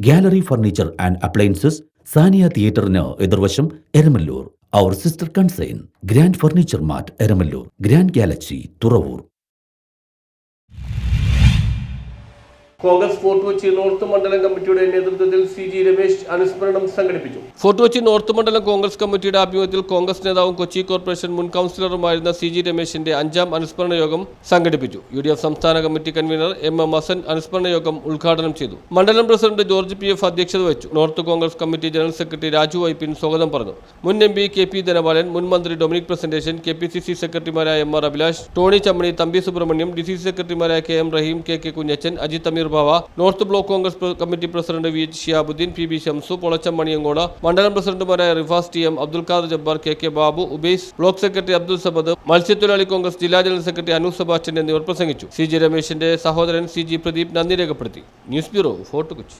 Gallery furniture and appliances, Saniya തിയേറ്ററിന് എതിർവശം, എരമല്ലൂർ. അവർ sister concern grand furniture mart, Eramallur. Grand galaxy, Thuravoor. Congress Fort Kochi north മണ്ഡലം കമ്മിറ്റിയുടെ നേതൃത്വത്തിൽ CG രമേശ് അനുസ്മരണം സംഘടിപ്പിച്ചു. ഫോർട്ട് കൊച്ചി നോർത്ത് മണ്ഡലം കോൺഗ്രസ് കമ്മിറ്റിയുടെ ആഭിമുഖ്യത്തിൽ കോൺഗ്രസ് നേതാവും കൊച്ചി കോർപ്പറേഷൻ മുൻ കൗൺസിലറുമായിരുന്ന CG രമേശിന്റെ 5ാം അനുസ്മരണ യോഗം സംഘടിപ്പിച്ചു. UDF സംസ്ഥാന കമ്മിറ്റി കൺവീനർ MM ഹസൻ അനുസ്മരണ യോഗം ഉദ്ഘാടനം ചെയ്തു. മണ്ഡലം പ്രസിഡന്റ് ജോർജ് PF അധ്യക്ഷത വഹിച്ചു. North Congress committee general secretary Raju Vypin സ്വാഗതം പറഞ്ഞു. മുൻ MP KP ധനപാലൻ, മുൻ മന്ത്രി ഡൊമിനിക് പ്രസന്റേഷൻ, KPCC സെക്രട്ടറിമാരായ MR Abhilash, Tony Chammani, Thampi Subrahmanyam, DCC സെക്രട്ടറിമാരായ KM Rahim, KK Kunjachan, Ajith Ameer Bava, north block Congress committee president VH Shiyabuddin, PB Shamsu, Polacham Maniyankode, മണ്ഡലം പ്രസിഡന്റുമാരായ Rifas TM, Abdul Khader Jabbar, KK Babu, Ubais, block secretary Abdul Samad, മത്സ്യത്തൊഴിലാളി കോൺഗ്രസ് ജില്ലാ ജനറൽ സെക്രട്ടറി അനൂപ് സെബാസ്റ്റ്യൻ എന്നിവർ പ്രസംഗിച്ചു. CG രമേശിന്റെ സഹോദരൻ CG പ്രദീപ് നന്ദി രേഖപ്പെടുത്തി. News bureau, fort Kochi.